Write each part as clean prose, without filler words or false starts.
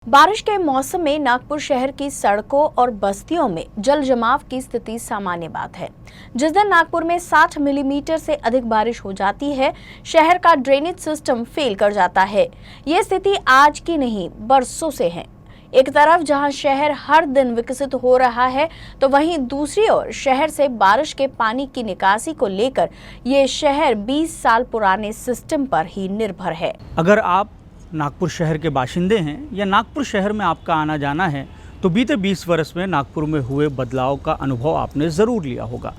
बारिश के मौसम में नागपुर शहर की सड़कों और बस्तियों में जल जमाव की स्थिति सामान्य बात है। जिस दिन नागपुर में 60 मिलीमीटर से अधिक बारिश हो जाती है, शहर का ड्रेनेज सिस्टम फेल कर जाता है। ये स्थिति आज की नहीं, बरसों से है। एक तरफ जहां शहर हर दिन विकसित हो रहा है, तो वहीं दूसरी ओर शहर से बारिश के पानी की निकासी को लेकर ये शहर 20 साल पुराने सिस्टम पर ही निर्भर है। अगर आप नागपुर शहर के बाशिंदे हैं या नागपुर शहर में आपका आना जाना है, तो बीते 20 वर्ष में नागपुर में हुए बदलाव का अनुभव आपने ज़रूर लिया होगा।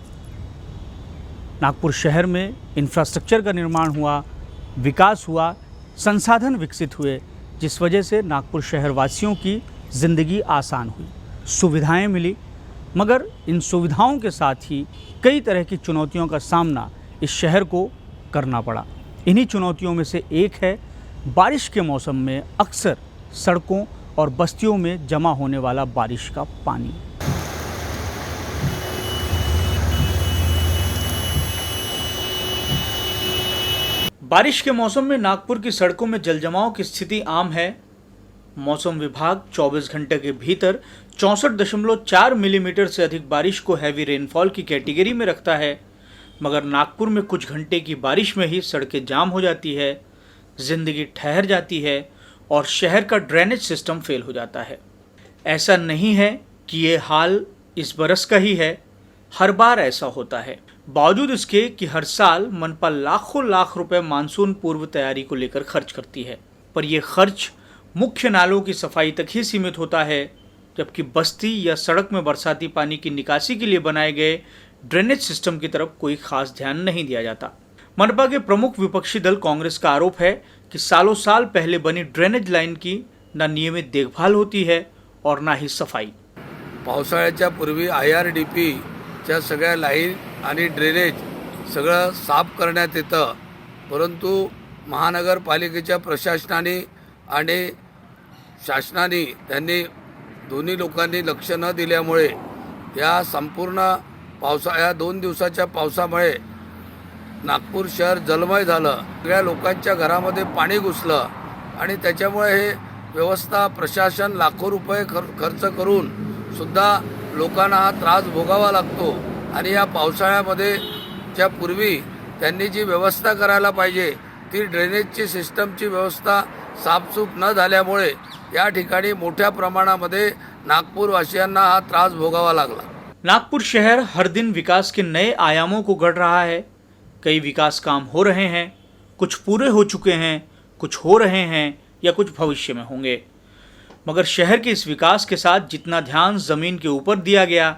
नागपुर शहर में इंफ्रास्ट्रक्चर का निर्माण हुआ, विकास हुआ, संसाधन विकसित हुए, जिस वजह से नागपुर शहर वासियों की ज़िंदगी आसान हुई, सुविधाएं मिली। मगर इन सुविधाओं के साथ ही कई तरह की चुनौतियों का सामना इस शहर को करना पड़ा। इन्हीं चुनौतियों में से एक है बारिश के मौसम में अक्सर सड़कों और बस्तियों में जमा होने वाला बारिश का पानी। बारिश के मौसम में नागपुर की सड़कों में जलजमाव की स्थिति आम है। मौसम विभाग 24 घंटे के भीतर 64.4 मिलीमीटर से अधिक बारिश को हैवी रेनफॉल की कैटेगरी में रखता है। मगर नागपुर में कुछ घंटे की बारिश में ही सड़कें जाम हो जाती है, जिंदगी ठहर जाती है और शहर का ड्रेनेज सिस्टम फेल हो जाता है। ऐसा नहीं है कि ये हाल इस बरस का ही है, हर बार ऐसा होता है। बावजूद इसके कि हर साल मनपा लाखों लाख रुपए मानसून पूर्व तैयारी को लेकर खर्च करती है, पर यह खर्च मुख्य नालों की सफाई तक ही सीमित होता है, जबकि बस्ती या सड़क में बरसाती पानी की निकासी के लिए बनाए गए ड्रेनेज सिस्टम की तरफ कोई खास ध्यान नहीं दिया जाता। मनपा के प्रमुख विपक्षी दल कांग्रेस का आरोप है कि सालों साल पहले बनी ड्रेनेज लाइन की न नियमित देखभाल होती है और ना ही सफाई। पावसाळ्याच्या पूर्वी IRDPच्या सगळ्या लाईन आणि ड्रेनेज सगळं साफ करण्यात येतं, परंतु महानगरपालिकेच्या प्रशासनाने आणि शासनाने त्यांनी दोन्ही लोकांनी लक्ष न दिल्यामुळे या संपूर्ण पावसाळ्या 2 दिवसाच्या पावसामुळे नागपूर शहर जलमय झालं। सगळ्या लोकांच्या घरामध्ये पाणी घुसलं आणि त्याच्यामुळे हे व्यवस्था प्रशासन लाखो रुपये खर्च करून सुद्धा लोकांना हा त्रास भोगावा लागतो। आणि या पावसाळ्यामध्ये च्या पूर्वी त्यांनी जी व्यवस्था करायला पाहिजे ती ड्रेनेजची सिस्टमची व्यवस्था साफसूफ न झाल्यामुळे या ठिकाणी मोठ्या प्रमाणामध्ये नागपूरवासियांना हा त्रास भोगावा लागला। नागपुर शहर हर दिन विकास के नए आयामों को गढ़ रहा है। कई विकास काम हो रहे हैं, कुछ पूरे हो चुके हैं, कुछ हो रहे हैं या कुछ भविष्य में होंगे। मगर शहर के इस विकास के साथ जितना ध्यान ज़मीन के ऊपर दिया गया,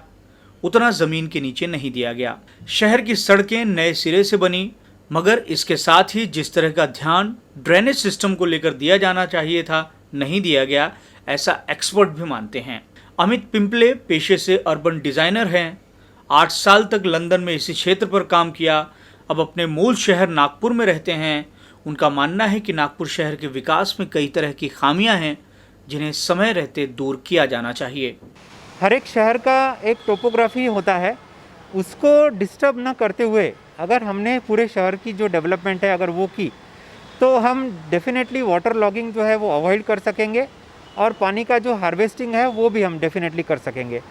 उतना ज़मीन के नीचे नहीं दिया गया। शहर की सड़कें नए सिरे से बनी, मगर इसके साथ ही जिस तरह का ध्यान ड्रेनेज सिस्टम को लेकर दिया जाना चाहिए था, नहीं दिया गया, ऐसा एक्सपर्ट भी मानते हैं। अमित पिंपले पेशे से अर्बन डिज़ाइनर हैं। 8 साल तक लंदन में इसी क्षेत्र पर काम किया, अब अपने मूल शहर नागपुर में रहते हैं। उनका मानना है कि नागपुर शहर के विकास में कई तरह की खामियां हैं, जिन्हें समय रहते दूर किया जाना चाहिए। हर एक शहर का एक टोपोग्राफी होता है, उसको डिस्टर्ब न करते हुए अगर हमने पूरे शहर की जो डेवलपमेंट है अगर वो की, तो हम डेफिनेटली वाटर लॉगिंग जो है वो अवॉइड कर सकेंगे और पानी का जो हार्वेस्टिंग है वो भी हम डेफिनेटली कर सकेंगे।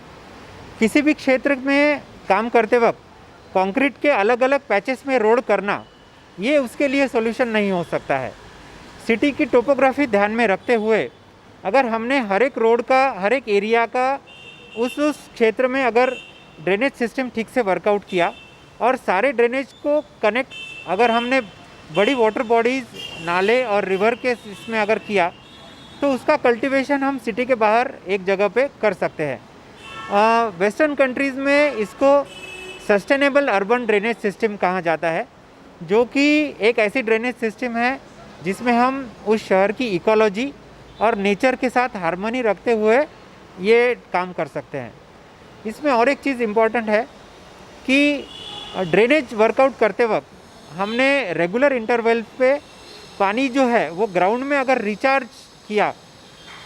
किसी भी क्षेत्र में काम करते वक्त कंक्रीट के अलग अलग पैचेस में रोड करना ये उसके लिए सॉल्यूशन नहीं हो सकता है। सिटी की टोपोग्राफी ध्यान में रखते हुए अगर हमने हर एक रोड का, हर एक एरिया का उस क्षेत्र में अगर ड्रेनेज सिस्टम ठीक से वर्कआउट किया और सारे ड्रेनेज को कनेक्ट अगर हमने बड़ी वाटर बॉडीज़, नाले और रिवर के इसमें अगर किया, तो उसका कल्टीवेशन हम सिटी के बाहर एक जगह पे कर सकते हैं। वेस्टर्न कंट्रीज़ में इसको सस्टेनेबल अर्बन ड्रेनेज सिस्टम कहा जाता है, जो कि एक ऐसी ड्रेनेज सिस्टम है जिसमें हम उस शहर की इकोलॉजी और नेचर के साथ हार्मनी रखते हुए ये काम कर सकते हैं। इसमें और एक चीज़ इम्पॉर्टेंट है कि ड्रेनेज वर्कआउट करते वक्त हमने रेगुलर इंटरवल पे पानी जो है वो ग्राउंड में अगर रिचार्ज किया,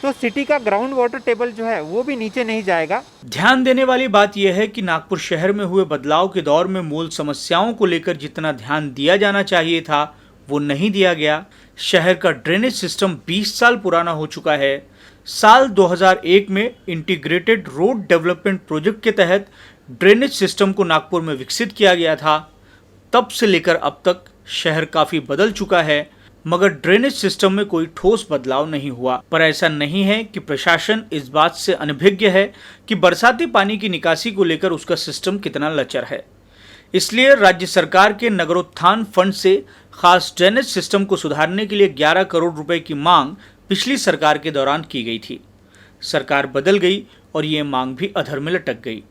तो सिटी का ग्राउंड वाटर टेबल जो है वो भी नीचे नहीं जाएगा। ध्यान देने वाली बात यह है कि नागपुर शहर में हुए बदलाव के दौर में मूल समस्याओं को लेकर जितना ध्यान दिया जाना चाहिए था, वो नहीं दिया गया। शहर का ड्रेनेज सिस्टम 20 साल पुराना हो चुका है। साल 2001 में इंटीग्रेटेड रोड डेवलपमेंट प्रोजेक्ट के तहत ड्रेनेज सिस्टम को नागपुर में विकसित किया गया था। तब से लेकर अब तक शहर काफी बदल चुका है, मगर ड्रेनेज सिस्टम में कोई ठोस बदलाव नहीं हुआ। पर ऐसा नहीं है कि प्रशासन इस बात से अनभिज्ञ है कि बरसाती पानी की निकासी को लेकर उसका सिस्टम कितना लचर है। इसलिए राज्य सरकार के नगरोत्थान फंड से खास ड्रेनेज सिस्टम को सुधारने के लिए 11 करोड़ रुपए की मांग पिछली सरकार के दौरान की गई थी। सरकार बदल गई और ये मांग भी अधर में लटक गई।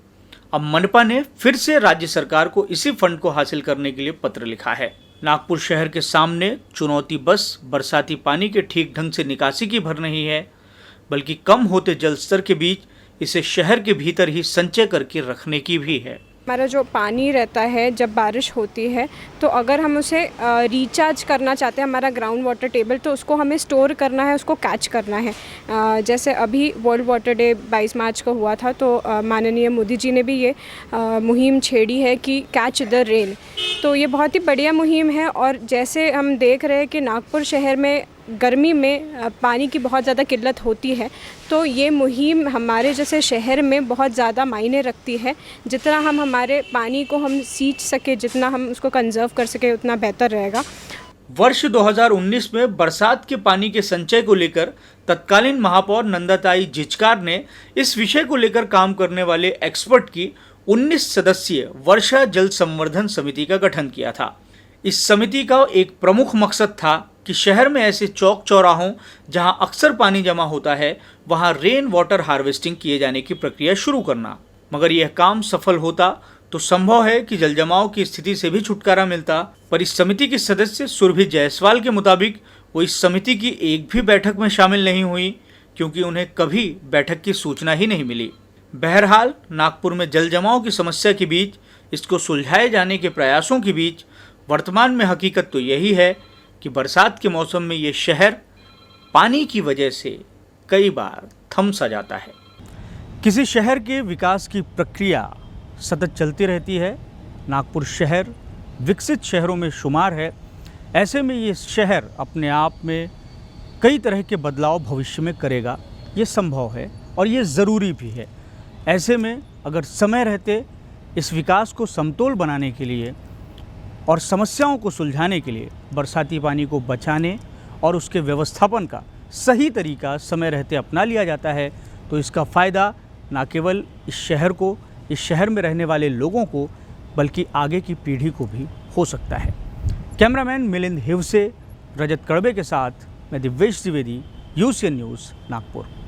अब मनपा ने फिर से राज्य सरकार को इसी फंड को हासिल करने के लिए पत्र लिखा है। नागपुर शहर के सामने चुनौती बस बरसाती पानी के ठीक ढंग से निकासी की भर नहीं है, बल्कि कम होते जल स्तर के बीच इसे शहर के भीतर ही संचय करके रखने की भी है। हमारा जो पानी रहता है जब बारिश होती है, तो अगर हम उसे रिचार्ज करना चाहते हैं, हमारा ग्राउंड वाटर टेबल, तो उसको हमें स्टोर करना है, उसको कैच करना है। जैसे अभी वर्ल्ड वाटर डे 22 मार्च को हुआ था, तो माननीय मोदी जी ने भी ये मुहिम छेड़ी है कि कैच द रेन। तो ये बहुत ही बढ़िया मुहिम है। और जैसे हम देख रहे हैं कि नागपुर शहर में गर्मी में पानी की बहुत ज़्यादा किल्लत होती है, तो ये मुहिम हमारे जैसे शहर में बहुत ज़्यादा मायने रखती है। जितना हम हमारे पानी को हम सींच सके, जितना हम उसको कंजर्व कर सके, उतना बेहतर रहेगा। वर्ष 2019 में बरसात के पानी के संचय को लेकर तत्कालीन महापौर नंदाताई जिचकार ने इस विषय को लेकर काम करने वाले एक्सपर्ट की 19 सदस्यीय वर्षा जल संवर्धन समिति का गठन किया था। इस समिति का एक प्रमुख मकसद था कि शहर में ऐसे चौक चौराहों जहां अक्सर पानी जमा होता है, वहां रेन वाटर हार्वेस्टिंग किए जाने की प्रक्रिया शुरू करना। मगर यह काम सफल होता तो संभव है कि जलजमाव की स्थिति से भी छुटकारा मिलता। पर इस समिति की सदस्य सुरभि जायसवाल के मुताबिक वो इस समिति की एक भी बैठक में शामिल नहीं हुई, क्योंकि उन्हें कभी बैठक की सूचना ही नहीं मिली। बहरहाल नागपुर में जलजमाव की समस्या के बीच इसको सुलझाए जाने के प्रयासों के बीच वर्तमान में हकीकत तो यही है कि बरसात के मौसम में ये शहर पानी की वजह से कई बार थम सा जाता है। किसी शहर के विकास की प्रक्रिया सतत चलती रहती है। नागपुर शहर विकसित शहरों में शुमार है। ऐसे में ये शहर अपने आप में कई तरह के बदलाव भविष्य में करेगा, ये संभव है और ये ज़रूरी भी है। ऐसे में अगर समय रहते इस विकास को समतोल बनाने के लिए और समस्याओं को सुलझाने के लिए बरसाती पानी को बचाने और उसके व्यवस्थापन का सही तरीका समय रहते अपना लिया जाता है, तो इसका फ़ायदा न केवल इस शहर को, इस शहर में रहने वाले लोगों को, बल्कि आगे की पीढ़ी को भी हो सकता है। कैमरामैन मिलिंद हिवसे, रजत कड़बे के साथ मैं दिव्येश द्विवेदी, यूसीएन न्यूज़, नागपुर।